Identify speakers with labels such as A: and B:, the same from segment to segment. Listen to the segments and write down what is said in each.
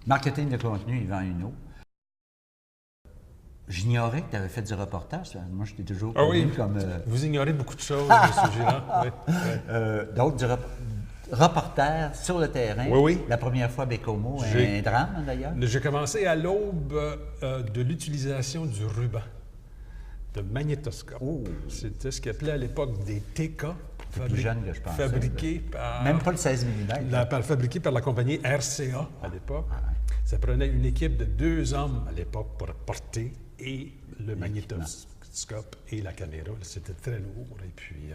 A: Marketing de contenu, Yvan Huneau. J'ignorais que tu avais fait du reportage. Moi, je t'ai toujours connu comme...
B: Vous ignorez beaucoup de choses à ce sujet-là. Oui.
A: Donc, reporter sur le terrain.
B: Oui.
A: La première fois à Bécomo, un drame d'ailleurs.
B: J'ai commencé à l'aube de l'utilisation du ruban, de magnétoscope.
A: Oh.
B: C'était ce qu'on appelait à l'époque des TK.
A: Plus jeune que je pensais.
B: Fabriqués par...
A: Même pas le 16 mm.
B: Fabriqués par la compagnie RCA à l'époque. Ça prenait une équipe de 2 hommes à l'époque pour porter et le magnétoscope et la caméra. C'était très lourd. Et puis,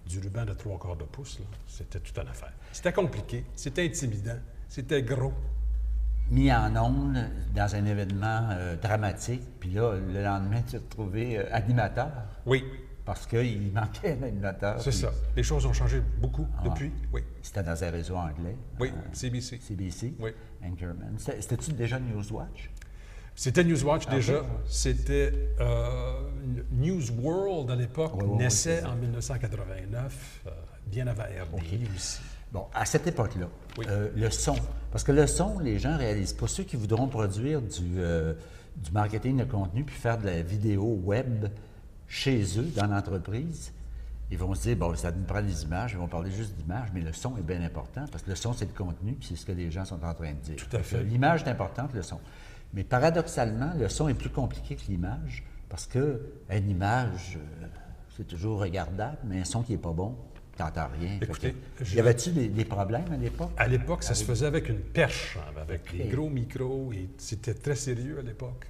B: du ruban de 3/4 de pouce, c'était toute une affaire. C'était compliqué, c'était intimidant, c'était gros.
A: Mis en ondes dans un événement dramatique, puis là, le lendemain, tu te retrouvais animateur.
B: Oui.
A: Parce qu'il manquait un animateur.
B: C'est ça. Les choses ont changé beaucoup depuis. Oui.
A: C'était dans un réseau anglais.
B: Oui, CBC.
A: CBC.
B: Oui.
A: Anchorman. C'était-tu déjà Newswatch?
B: C'était Newswatch déjà. C'était News World à l'époque, naissait en 1989, bien avant RD aussi.
A: Bon, à cette époque-là, le son, parce que le son, les gens ne réalisent pas. Ceux qui voudront produire du marketing de contenu puis faire de la vidéo web chez eux, dans l'entreprise, ils vont se dire, bon, ça nous prend des images, ils vont parler juste d'images, mais le son est bien important, parce que le son, c'est le contenu, puis c'est ce que les gens sont en train de dire.
B: Tout à fait.
A: L'image est importante, le son. Mais paradoxalement, le son est plus compliqué que l'image, parce qu'une image, c'est toujours regardable, mais un son qui n'est pas bon, tu n'entends rien.
B: Écoutez,
A: y avait-tu des problèmes à l'époque?
B: À l'époque, ça se faisait avec une perche, avec des gros micros, et c'était très sérieux à l'époque.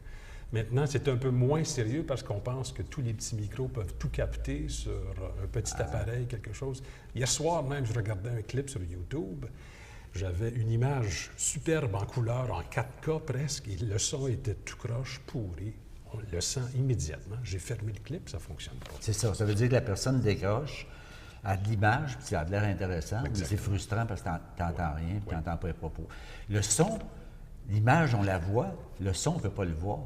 B: Maintenant, c'est un peu moins sérieux parce qu'on pense que tous les petits micros peuvent tout capter sur un petit appareil, quelque chose. Hier soir même, je regardais un clip sur YouTube. J'avais une image superbe en couleur, en 4K presque, et le son était tout croche, pourri. On le sent immédiatement. J'ai fermé le clip, ça ne fonctionne pas.
A: C'est ça. Ça veut dire que la personne décroche à de l'image, puis ça a l'air intéressant, mais c'est frustrant parce que tu n'entends rien, puis tu n'entends pas les propos. Le son, l'image, on la voit, le son, on ne peut pas le voir.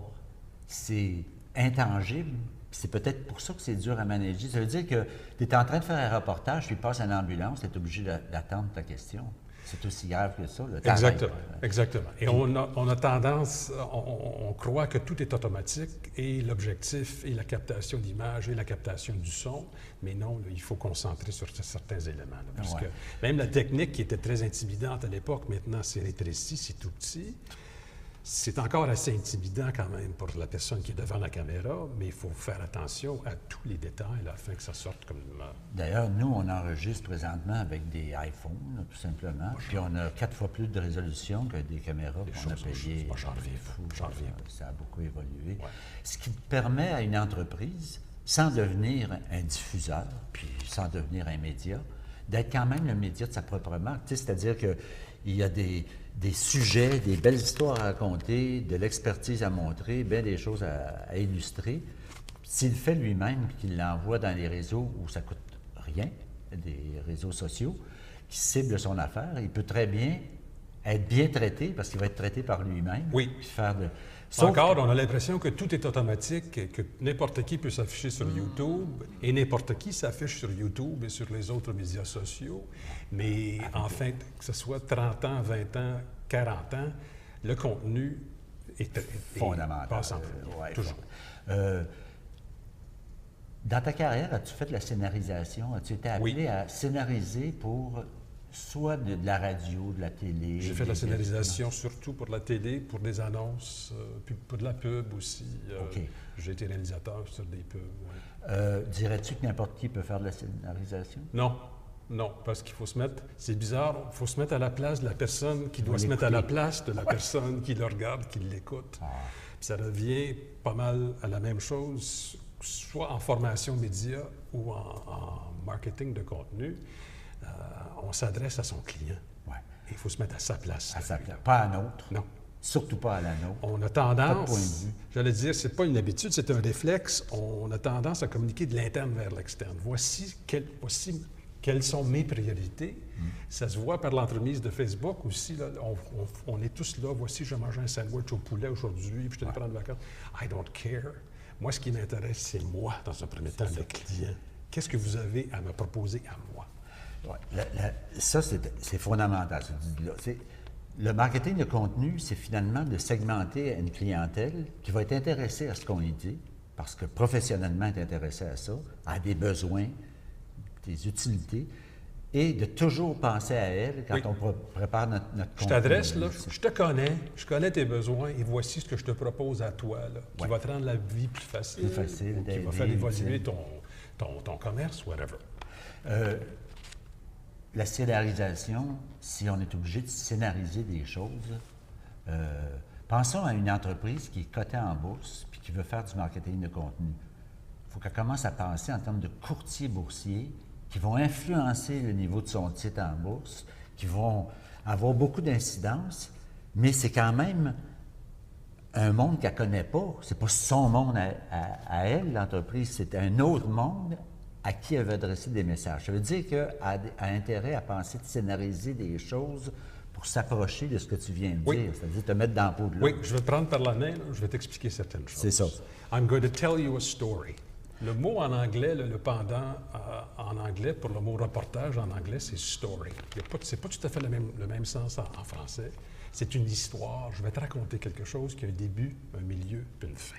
A: C'est intangible. C'est peut-être pour ça que c'est dur à manager. Ça veut dire que tu es en train de faire un reportage, puis il passe une ambulance, tu es obligé d'attendre ta question. C'est aussi grave que ça. Là.
B: Exactement, exactement. Et on a tendance, on croit que tout est automatique et l'objectif est la captation d'image et la captation du son, mais non, là, il faut concentrer sur certains éléments. Là, parce que même la technique qui était très intimidante à l'époque, maintenant c'est rétréci, c'est tout petit. C'est encore assez intimidant quand même pour la personne qui est devant la caméra, mais il faut faire attention à tous les détails là, afin que ça sorte comme...
A: D'ailleurs, nous, on enregistre présentement avec des iPhones, là, tout simplement, puis on a 4 fois plus de résolution que des caméras qu'on a payées.
B: Moi, j'en reviens pas.
A: Ça a beaucoup évolué. Ce qui permet à une entreprise, sans devenir un diffuseur, puis sans devenir un média, d'être quand même le média de sa propre marque. Tu sais, c'est-à-dire qu'il y a des sujets, des belles histoires à raconter, de l'expertise à montrer, bien des choses à illustrer. S'il le fait lui-même et qu'il l'envoie dans les réseaux où ça ne coûte rien, des réseaux sociaux, qui ciblent son affaire, il peut très bien être bien traité parce qu'il va être traité par lui-même.
B: Oui.
A: Puis faire de...
B: Encore, on a l'impression que tout est automatique, que n'importe qui peut s'afficher sur YouTube et n'importe qui s'affiche sur YouTube et sur les autres médias sociaux. Mais en fait, que ce soit 30 ans, 20 ans, 40 ans, le contenu est
A: fondamental.
B: Passe en premier, toujours.
A: Dans ta carrière, as-tu fait de la scénarisation? As-tu été appelé à scénariser pour soit de la radio, de la télé?
B: J'ai fait de la scénarisation surtout pour la télé, pour des annonces, puis pour de la pub aussi. J'ai été réalisateur sur des pubs.
A: Dirais-tu que n'importe qui peut faire de la scénarisation?
B: Non, parce qu'il faut se mettre, c'est bizarre, il faut se mettre à la place de la personne qui doit se mettre à la place de la personne qui le regarde, qui l'écoute. Puis ça revient pas mal à la même chose, soit en formation média ou en marketing de contenu. On s'adresse à son client. Il faut se mettre à sa place.
A: À sa place, pas à nôtre.
B: Non.
A: Surtout pas à la nôtre.
B: On a tendance, j'allais dire, c'est pas une habitude, c'est un réflexe. On a tendance à communiquer de l'interne vers l'externe. Voici quelles sont mes priorités. Ça se voit par l'entremise de Facebook aussi. Là, on est tous là. Voici, je mange un sandwich au poulet aujourd'hui, puis je te prends de vacances. I don't care. Moi, ce qui m'intéresse, c'est moi, dans un premier temps, le client. Qu'est-ce que vous avez à me proposer à moi?
A: Ça, c'est fondamental, ce que tu dis là. le marketing de contenu, c'est finalement de segmenter une clientèle qui va être intéressée à ce qu'on y dit, parce que professionnellement est intéressée à ça, à des besoins, des utilités, et de toujours penser à elle quand on prépare notre contenu.
B: Je t'adresse, là, je connais tes besoins, et voici ce que je te propose à toi, là, qui va te rendre la vie plus facile, qui va faire évoluer ton commerce, whatever.
A: La scénarisation, si on est obligé de scénariser des choses, pensons à une entreprise qui est cotée en bourse puis qui veut faire du marketing de contenu. Il faut qu'elle commence à penser en termes de courtiers boursiers qui vont influencer le niveau de son titre en bourse, qui vont avoir beaucoup d'incidence, mais c'est quand même un monde qu'elle ne connaît pas. C'est pas son monde à elle, l'entreprise, c'est un autre monde à qui elle veut adresser des messages. Ça veut dire qu'elle a intérêt à penser de scénariser des choses pour s'approcher de ce que tu viens de dire, c'est-à-dire te mettre dans la peau de l'autre.
B: Oui, je vais te prendre par la main, là, je vais t'expliquer certaines choses.
A: C'est ça.
B: I'm going to tell you a story. Le mot en anglais, le pendant en anglais, pour le mot reportage en anglais, c'est story. C'est pas tout à fait le même sens en français. C'est une histoire. Je vais te raconter quelque chose qui a un début, un milieu, puis une fin.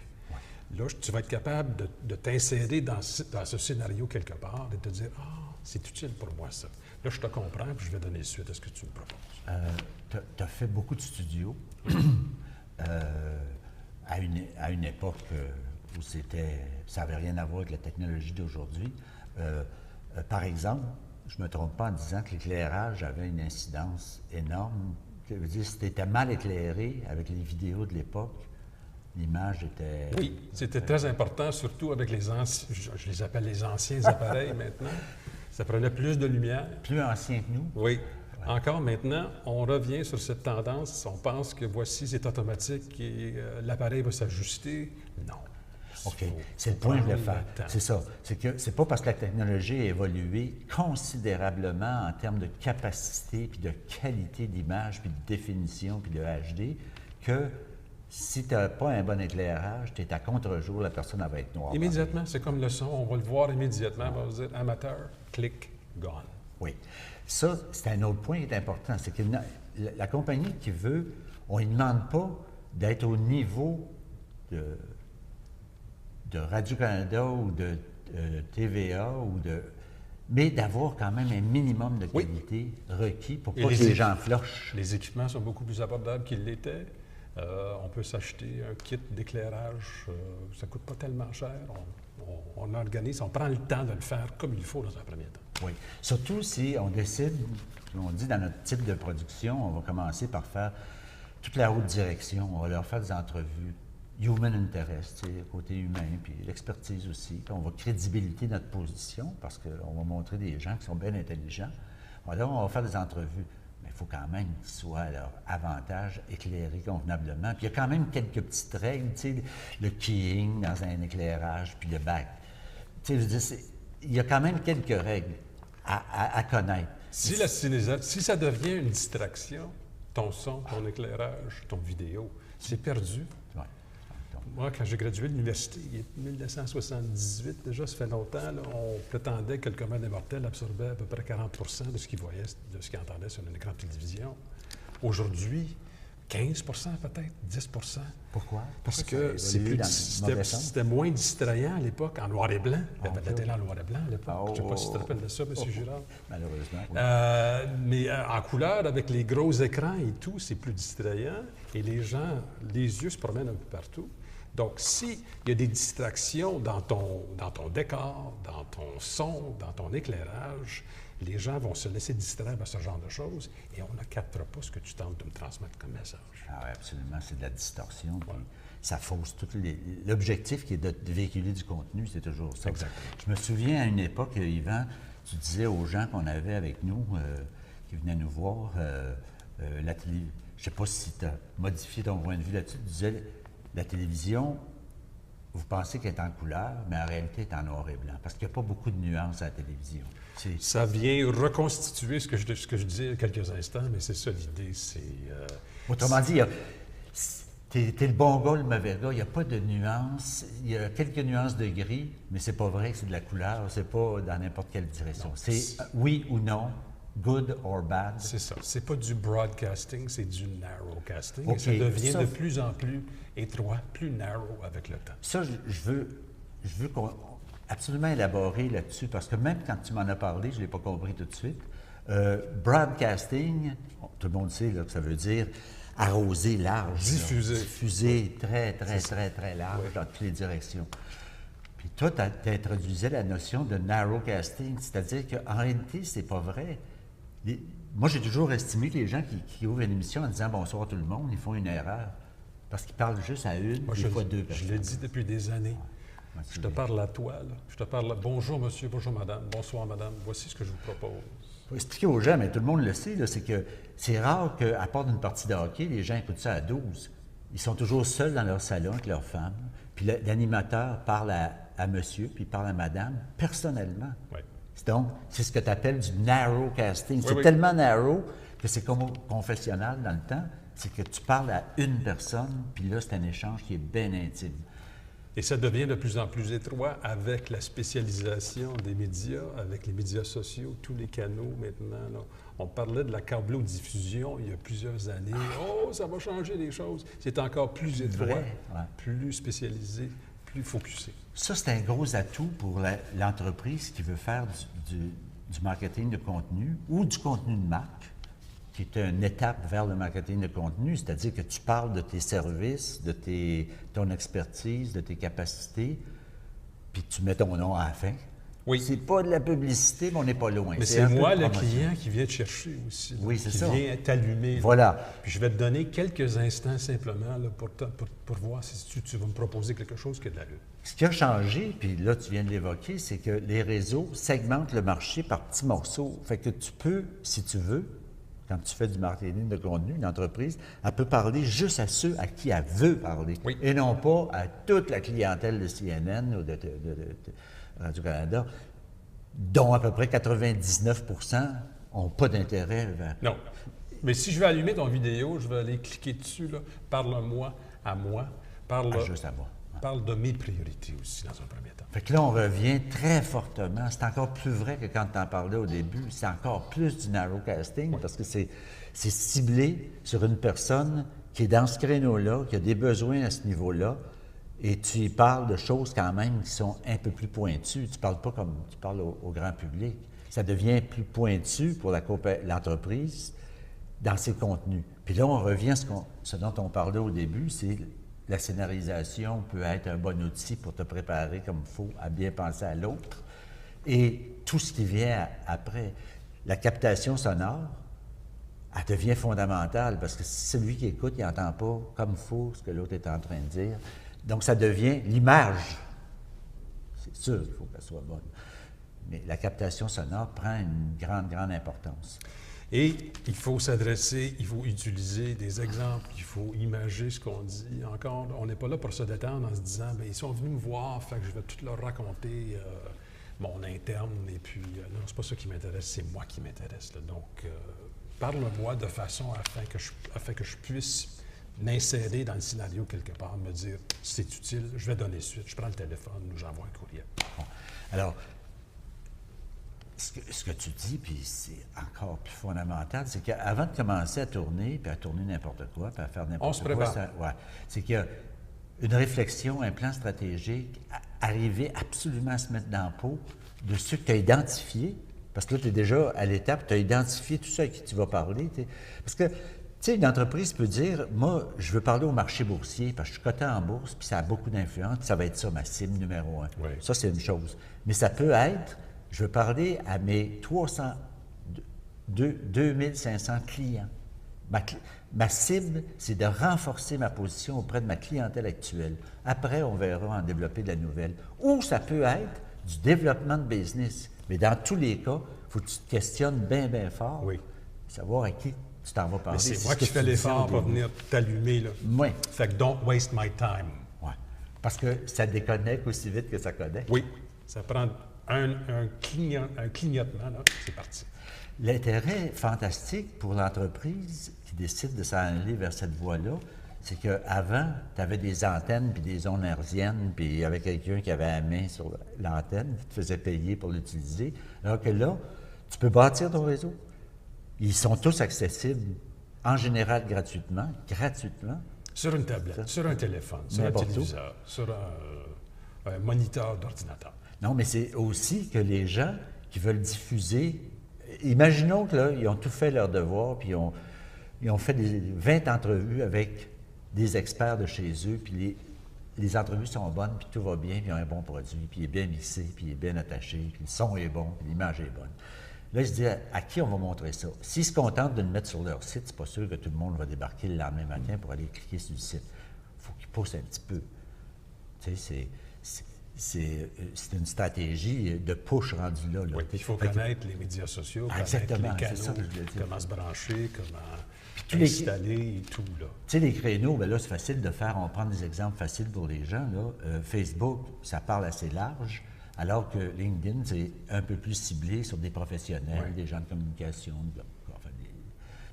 B: Là, tu vas être capable de t'insérer dans ce scénario quelque part et de te dire « Ah, c'est utile pour moi, ça. » Là, je te comprends, puis je vais donner suite à ce que tu me proposes.
A: Tu as fait beaucoup de studios à une époque où ça n'avait rien à voir avec la technologie d'aujourd'hui. Par exemple, je ne me trompe pas en disant que l'éclairage avait une incidence énorme. Je veux dire, si tu étais mal éclairé avec les vidéos de l'époque, l'image était...
B: Oui, c'était très important, surtout avec les anciens, je les appelle les anciens appareils maintenant. Ça prenait plus de lumière.
A: Plus ancien que nous.
B: Oui. Ouais. Encore maintenant, on revient sur cette tendance. On pense que voici, c'est automatique et l'appareil va s'ajuster. Non.
A: OK. C'est le point que je voulais faire. C'est ça. C'est que c'est pas parce que la technologie a évolué considérablement en termes de capacité, puis de qualité d'image, puis de définition, puis de HD, que si tu n'as pas un bon éclairage, tu es à contre-jour, la personne elle va être noire.
B: Immédiatement, c'est comme le son, on va le voir immédiatement, on va dire amateur, clic, gone.
A: Oui. Ça, c'est un autre point qui est important, c'est que la compagnie qui veut, on ne demande pas d'être au niveau de Radio-Canada ou de TVA, mais d'avoir quand même un minimum de qualité requis pour pas que les gens flochent.
B: Les équipements sont beaucoup plus abordables qu'ils l'étaient. On peut s'acheter un kit d'éclairage, ça ne coûte pas tellement cher. On organise, on prend le temps de le faire comme il faut dans un premier temps.
A: Oui. Surtout si on décide, on dit dans notre type de production, on va commencer par faire toute la haute direction, on va leur faire des entrevues, human interest, côté humain, puis l'expertise aussi. Puis on va crédibiliter notre position parce qu'on va montrer des gens qui sont bien intelligents. Alors, on va faire des entrevues. Mais il faut quand même qu'ils soient à leur avantage éclairés convenablement. Puis il y a quand même quelques petites règles, tu sais, le keying dans un éclairage, puis le back. Tu sais, je veux dire, il y a quand même quelques règles à connaître.
B: Si ça devient une distraction, ton son, ton éclairage, ton vidéo, c'est perdu.
A: Ouais.
B: Moi, quand j'ai gradué de l'université, en 1978, déjà, ça fait longtemps, là, on prétendait que le commun des mortels absorbait à peu près 40 de ce qu'il voyait, de ce qu'il entendait sur un écran de télévision. Aujourd'hui, 15 peut-être, 10
A: Pourquoi?
B: Parce que c'était moins distrayant à l'époque, en noir et blanc. Il y avait de la télé en noir et blanc à l'époque. Je ne sais pas si tu te rappelles de ça, M. Girard.
A: Malheureusement, oui.
B: Mais en couleur, avec les gros écrans et tout, c'est plus distrayant. Et les gens, les yeux se promènent un peu partout. Donc, s'il y a des distractions dans ton décor, dans ton son, dans ton éclairage, les gens vont se laisser distraire par ce genre de choses et on ne captera pas ce que tu tentes de me transmettre comme message.
A: Ah oui, absolument. C'est de la distorsion. Ouais. Ça fausse tout. L'objectif qui est de véhiculer du contenu, c'est toujours ça.
B: Exactement.
A: Je me souviens à une époque, Yvan, tu disais aux gens qu'on avait avec nous, qui venaient nous voir, la télé. Je ne sais pas si tu as modifié ton point de vue là-dessus. Tu disais, la télévision, vous pensez qu'elle est en couleur, mais en réalité, elle est en noir et blanc. Parce qu'il n'y a pas beaucoup de nuances à la télévision.
B: Ça vient reconstituer ce que je disais il y a quelques instants, mais c'est ça l'idée.
A: Autrement dit, t'es le bon gars, le mauvais gars, il n'y a pas de nuances. Il y a quelques nuances de gris, mais c'est pas vrai que c'est de la couleur, c'est pas dans n'importe quelle direction. C'est oui ou non, good or bad?
B: C'est ça. C'est pas du broadcasting, c'est du narrowcasting.
A: OK.
B: Et ça devient
A: Ça,
B: de plus en plus étroit, plus narrow avec le temps.
A: Ça, je veux qu'on absolument élaborer là-dessus, parce que même quand tu m'en as parlé, je ne l'ai pas compris tout de suite. Broadcasting, tout le monde sait là, que ça veut dire arroser large.
B: Diffuser.
A: Là, diffuser très large dans toutes les directions. Puis toi, tu introduisais la notion de narrowcasting, c'est-à-dire qu'en réalité, c'est pas vrai. Moi, j'ai toujours estimé que les gens qui ouvrent une émission en disant « Bonsoir tout le monde », ils font une erreur. Parce qu'ils parlent juste à une,
B: Moi,
A: des fois deux personnes.
B: Je l'ai dit depuis des années.
A: Ouais,
B: Je te parle à toi, là. Je te parle « Bonjour, monsieur, bonjour, madame, bonsoir, madame. Voici ce que je vous propose. »
A: Il faut expliquer aux gens, mais tout le monde le sait, là, c'est que c'est rare qu'à part d'une partie de hockey, les gens écoutent ça à 12. Ils sont toujours seuls dans leur salon avec leur femme. Puis l'animateur parle à monsieur, puis il parle à madame, personnellement.
B: Oui.
A: Donc, c'est ce que tu appelles du narrow casting. C'est
B: oui.
A: tellement narrow que c'est comme au confessionnal dans le temps. C'est que tu parles à une personne, puis là, c'est un échange qui est bien intime.
B: Et ça devient de plus en plus étroit avec la spécialisation des médias, avec les médias sociaux, tous les canaux maintenant. Là. On parlait de la câblo-diffusion il y a plusieurs années. Oh, ça va changer les choses. C'est encore plus étroit,
A: Ouais.
B: plus spécialisé, plus focusé.
A: Ça, c'est un gros atout pour l'entreprise qui veut faire du marketing de contenu ou du contenu de marque, qui est une étape vers le marketing de contenu, c'est-à-dire que tu parles de tes services, de ton expertise, de tes capacités, puis tu mets ton nom à la fin.
B: Oui.
A: C'est pas de la publicité, mais on n'est pas loin.
B: Mais c'est
A: un peu
B: moi,
A: de
B: le
A: promotion.
B: client, qui vient te chercher aussi. Là,
A: Oui, c'est
B: qui
A: ça.
B: vient t'allumer. Là.
A: Voilà.
B: Puis je vais te donner quelques instants simplement là, pour voir si tu vas me proposer quelque chose qui a de l'allure.
A: Ce qui a changé, puis là, tu viens de l'évoquer, c'est que les réseaux segmentent le marché par petits morceaux. Fait que tu peux, si tu veux, quand tu fais du marketing de contenu, une entreprise, elle peut parler juste à ceux à qui elle veut parler.
B: Oui.
A: Et non pas à toute la clientèle de CNN ou de Radio-Canada, dont à peu près 99 n'ont pas d'intérêt vers...
B: Non. Mais si je vais allumer ton vidéo, je vais aller cliquer dessus. Là. Parle-moi à moi.
A: juste à moi.
B: Parle de mes priorités aussi dans un premier temps.
A: Fait que là, on revient très fortement. C'est encore plus vrai que quand tu en parlais au début. C'est encore plus du narrowcasting parce que c'est ciblé sur une personne qui est dans ce créneau-là, qui a des besoins à ce niveau-là, et tu y parles de choses quand même qui sont un peu plus pointues. Tu ne parles pas comme tu parles au grand public. Ça devient plus pointu pour l'entreprise dans ses contenus. Puis là, on revient à ce dont on parlait au début, c'est la scénarisation peut être un bon outil pour te préparer comme il faut à bien penser à l'autre. Et tout ce qui vient après, la captation sonore, elle devient fondamentale parce que si celui qui écoute, il n'entend pas comme il faut ce que l'autre est en train de dire. Donc, ça devient l'image. C'est sûr qu'il faut qu'elle soit bonne. Mais la captation sonore prend une grande importance.
B: Et il faut s'adresser, il faut utiliser des exemples, il faut imager ce qu'on dit. Encore, on n'est pas là pour se détendre en se disant, bien, ils sont venus me voir, fait que je vais tout leur raconter mon interne, et puis, non, c'est pas ça qui m'intéresse, c'est moi qui m'intéresse. Là. Donc, parle-moi de façon afin que je puisse m'insérer dans le scénario quelque part, me dire, c'est utile, je vais donner suite, je prends le téléphone ou j'envoie un courriel.
A: Bon. Alors, ce que tu dis, puis c'est encore plus fondamental, c'est qu'avant de commencer à tourner, puis à tourner n'importe quoi, puis à faire n'importe quoi...
B: On se prépare.
A: C'est qu'il y a une réflexion, un plan stratégique, arriver absolument à se mettre dans la peau de ceux que tu as identifiés, parce que là, tu es déjà à l'étape, tu as identifié tout ça à qui tu vas parler. Parce que, tu sais, une entreprise peut dire, moi, je veux parler au marché boursier, parce que je suis coté en bourse, puis ça a beaucoup d'influence, puis ça va être ça, ma cible numéro 1.
B: Oui.
A: Ça, c'est une chose. Mais ça peut être... Je veux parler à mes 2500 clients. Ma cible, c'est de renforcer ma position auprès de ma clientèle actuelle. Après, on verra en développer de la nouvelle. Ou ça peut être du développement de business. Mais dans tous les cas, il faut que tu te questionnes bien fort.
B: Oui.
A: Savoir à qui tu t'en vas parler.
B: Mais c'est moi qui fais l'effort pour venir t'allumer. Là.
A: Oui.
B: Fait que don't waste my time.
A: Oui. Parce que ça déconnecte aussi vite que ça connecte.
B: Oui. Ça prend un clignotement, là, c'est parti.
A: L'intérêt fantastique pour l'entreprise qui décide de s'en aller vers cette voie-là, c'est qu'avant, tu avais des antennes puis des ondes hertziennes, puis il y avait quelqu'un qui avait la main sur l'antenne, qui te faisait payer pour l'utiliser. Alors que là, tu peux bâtir ton réseau.
B: Oui.
C: Ils sont tous accessibles, en général gratuitement.
B: Sur une tablette, sur un téléphone, sur un
C: N'importe où.
B: téléviseur, sur un moniteur d'ordinateur.
C: Non, mais c'est aussi que les gens qui veulent diffuser, imaginons que là, ils ont tout fait leur devoir, puis ils ont fait 20 entrevues avec des experts de chez eux, puis les entrevues sont bonnes, puis tout va bien, puis ils ont un bon produit, puis il est bien mixé, puis il est bien attaché, puis le son est bon, puis l'image est bonne. Là, je dis, à qui on va montrer ça? S'ils se contentent de le mettre sur leur site, c'est pas sûr que tout le monde va débarquer le lendemain matin pour aller cliquer sur le site. Il faut qu'ils poussent un petit peu. Tu sais, c'est une stratégie de push rendu là.
B: Oui, puis il faut connaître les médias sociaux, connaître
C: exactement,
B: les
C: c'est ça
B: canaux,
C: que je voulais dire.
B: comment se brancher, comment
C: tous les-
B: installer et tout, là.
C: Tu sais, les créneaux, bien là, c'est facile de faire. On prend des exemples faciles pour les gens. Là. Facebook, ça parle assez large, alors que LinkedIn, c'est un peu plus ciblé sur des professionnels,
B: Ouais.
C: des gens de communication, enfin,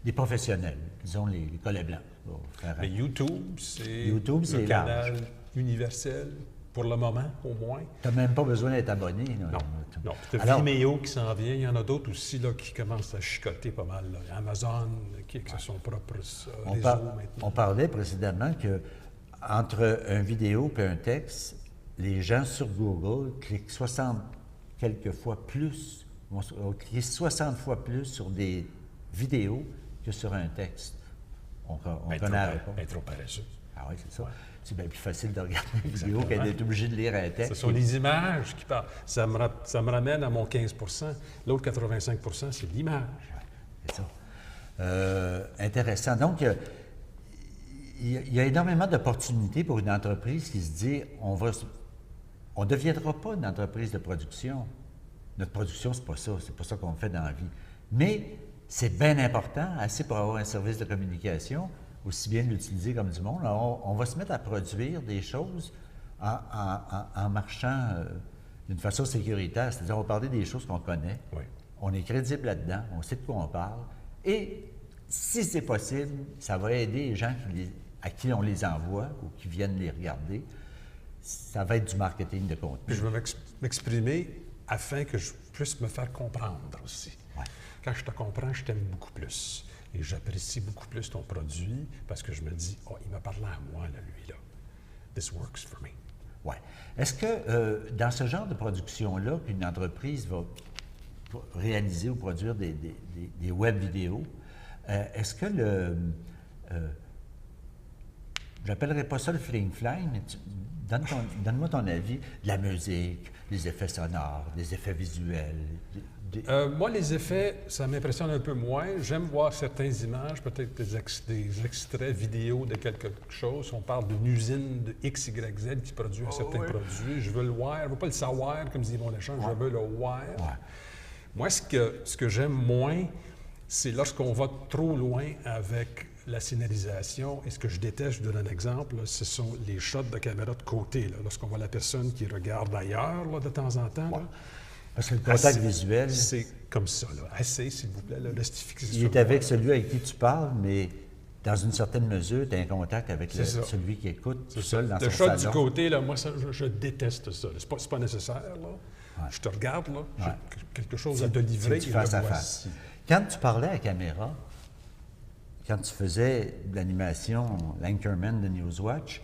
C: des professionnels, disons les collets blancs. Pour faire
B: Mais YouTube, c'est
C: YouTube,
B: le
C: c'est
B: canal
C: large.
B: universel, pour le moment, au moins.
C: Tu n'as même pas besoin d'être abonné. Là.
B: Non. Puis
C: Alors-
B: Vimeo qui s'en vient, il y en a d'autres aussi là, qui commencent à chicoter pas mal. Là. Amazon qui a son propre réseau maintenant.
C: On parlait précédemment que entre un vidéo et un texte, les gens sur Google cliquent 60 quelques fois plus, vont cliquer 60 fois plus sur des vidéos que sur un texte. On connaît la réponse.
B: Ben, trop paresseux.
C: Ah oui, c'est ça. C'est bien plus facile de regarder une vidéo qu'être d'être obligé de lire un texte.
B: Ce sont les images qui parlent. Ça me ramène à mon 15 L'autre 85 c'est l'image.
C: C'est ça. Intéressant. Donc, il y a énormément d'opportunités pour une entreprise qui se dit, on ne deviendra pas une entreprise de production. Notre production, c'est pas ça qu'on fait dans la vie. Mais c'est bien important, assez pour avoir un service de communication, aussi bien de l'utiliser comme du monde. Alors, on va se mettre à produire des choses en marchant d'une façon sécuritaire. C'est-à-dire, on va parler des choses qu'on connaît.
B: Oui.
C: On est crédible là-dedans, on sait de quoi on parle. Et si c'est possible, ça va aider les gens à qui on les envoie ou qui viennent les regarder. Ça va être du marketing de contenu.
B: Puis je vais m'exprimer afin que je puisse me faire comprendre aussi.
C: Ouais.
B: Quand je te comprends, je t'aime beaucoup plus. Et j'apprécie beaucoup plus ton produit parce que je me dis, oh, il m'a parlé à moi, là, lui, là. This works for me.
C: Ouais. Est-ce que dans ce genre de production-là, qu'une entreprise va réaliser ou produire des web vidéos, est-ce que j'appellerais pas ça le fling-flang, mais donne-moi ton avis, de la musique, des effets sonores, des effets visuels.
B: Moi, les effets, ça m'impressionne un peu moins. J'aime voir certaines images, peut-être des extraits vidéo de quelque chose. On parle d'une usine de X, Y, Z qui produit un certain produit. Je veux le voir, je ne veux pas le savoir, comme dit mon échange, je veux le voir.
C: Ouais.
B: Moi, ce que j'aime moins, c'est lorsqu'on va trop loin avec la scénarisation. Et ce que je déteste, je donne un exemple, là, ce sont les shots de caméra de côté. Là, lorsqu'on voit la personne qui regarde ailleurs là, de temps en temps. Là.
C: Parce que le contact visuel,
B: C'est comme ça. Là. Assez, s'il vous plaît. Là,
C: il est avec celui avec qui tu parles, mais dans une certaine mesure, tu as un contact avec celui qui écoute tout seul dans son salon.
B: Le shot du côté, là, moi, ça, je déteste ça. C'est pas nécessaire. Là.
C: Ouais.
B: Je te regarde, là,
C: Ouais.
B: j'ai quelque chose à te livrer.
C: C'est du
B: et
C: face
B: le
C: à
B: voici.
C: face. Quand tu parlais à la caméra, quand tu faisais de l'animation, l'Anchorman de Newswatch,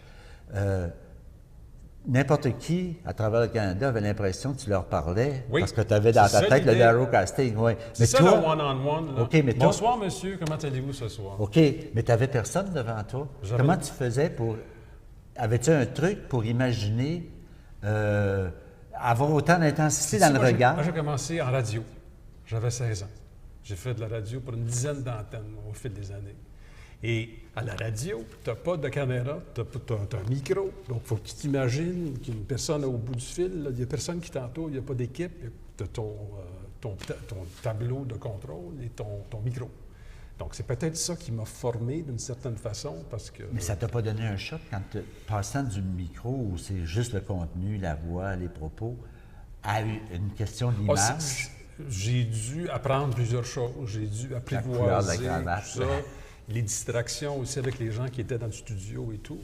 C: n'importe qui à travers le Canada avait l'impression que tu leur parlais
B: Oui.
C: parce que tu avais dans
B: C'est
C: ta
B: ça,
C: tête le
B: l'idée.
C: narrowcasting. Ouais.
B: C'est ça, le one-on-one. Là.
C: OK, mais toi-
B: Bonsoir, monsieur. Comment allez-vous ce soir?
C: OK, mais tu n'avais personne devant toi.
B: J'avais-
C: Comment tu faisais pour... Avais-tu un truc pour imaginer avoir autant d'intensité dans le
B: Moi,
C: regard?
B: j'ai commencé en radio. J'avais 16 ans. J'ai fait de la radio pour une dizaine d'antennes au fil des années. Et à la radio, tu n'as pas de caméra, tu as un micro. Donc, il faut que tu t'imagines qu'une personne au bout du fil, il n'y a personne qui t'entoure, il n'y a pas d'équipe. Tu as ton tableau de contrôle et ton micro. Donc, c'est peut-être ça qui m'a formé d'une certaine façon parce que...
C: Mais ça t'a pas donné un choc quand passant du micro où c'est juste le contenu, la voix, les propos, à une question d'image?
B: J'ai dû apprendre plusieurs choses. J'ai dû apprivoiser
C: couleur de la cravate.
B: tout ça. Les distractions aussi avec les gens qui étaient dans le studio et tout.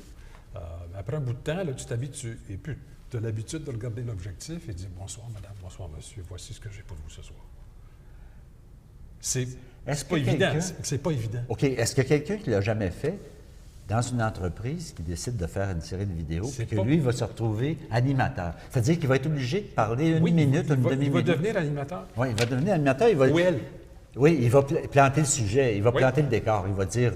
B: Après un bout de temps, là, tu t'habitues. Et puis, tu as l'habitude de regarder l'objectif et de dire « Bonsoir, madame, bonsoir, monsieur. Voici ce que j'ai pour vous ce soir. » C'est
A: Est-ce
B: pas
A: que
B: évident.
A: quelqu'un-
B: C'est pas évident.
A: OK. Est-ce que quelqu'un qui ne l'a jamais fait, dans une entreprise qui décide de faire une série de vidéos,
B: C'est
A: puis que
B: pas-
A: lui, il va se retrouver animateur? C'est-à-dire qu'il va être obligé de parler une
B: Oui,
A: minute,
B: il
A: une
B: va
A: demi-minute.
B: devenir animateur.
A: Oui, il va devenir animateur. Il va,
B: Ou elle.
A: Oui, il va planter le sujet, il va
B: Oui.
A: planter le décor. Il va dire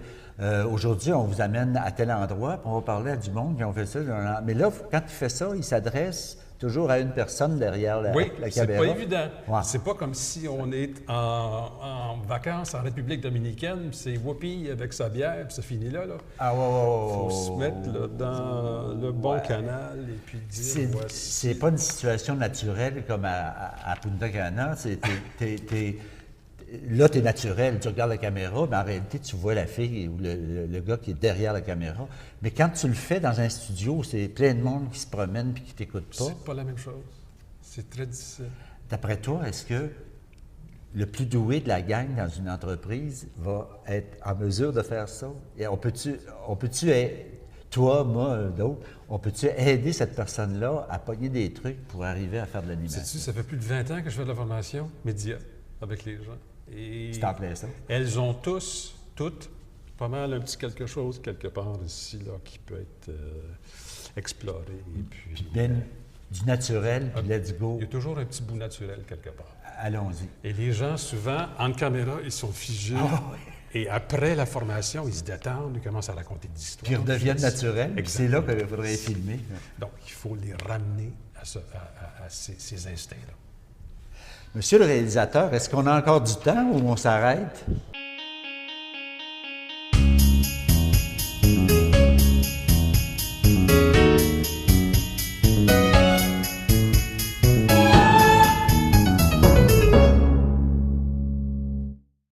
A: aujourd'hui, on vous amène à tel endroit, puis on va parler à du monde qui ont fait ça. Mais là, quand il fait ça, il s'adresse toujours à une personne derrière la
B: Oui,
A: la
B: c'est
A: caméra.
B: pas évident.
A: Ouais.
B: C'est pas comme si on est en vacances en République dominicaine, puis c'est Whoopi avec sa bière, puis ça finit là.
A: Ah, ouais, ouais, ouais,
B: Faut
A: ouais,
B: se
A: ouais,
B: mettre là, dans le bon canal et puis dire
A: C'est pas une situation naturelle comme à Punta Cana. Là, tu es naturel, tu regardes la caméra, mais en réalité, tu vois la fille ou le gars qui est derrière la caméra. Mais quand tu le fais dans un studio, c'est plein de monde qui se promène puis qui t'écoute pas.
B: c'est pas la même chose. C'est très difficile.
A: D'après toi, est-ce que le plus doué de la gang dans une entreprise va être en mesure de faire ça? Et on peut-tu toi, moi, d'autres, on peut-tu aider cette personne-là à pogner des trucs pour arriver à faire de l'animation?
B: Sais-tu, ça fait plus de 20 ans que je fais de la formation média avec les gens. Et
A: C'est en plein ça.
B: elles ont toutes, pas mal un petit quelque chose quelque part ici là, qui peut être exploré. Et puis,
A: Ben, du naturel, puis let's go.
B: il y a toujours un petit bout naturel quelque part.
A: Allons-y.
B: Et les gens, souvent, en caméra, ils sont figés. Et après la formation, ils se détendent, ils commencent à raconter des histoires.
A: Puis ils redeviennent naturels, puis c'est là
B: Exactement.
A: qu'il faudrait filmer.
B: Donc, il faut les ramener à ces instincts-là.
A: Monsieur le réalisateur, est-ce qu'on a encore du temps ou on s'arrête?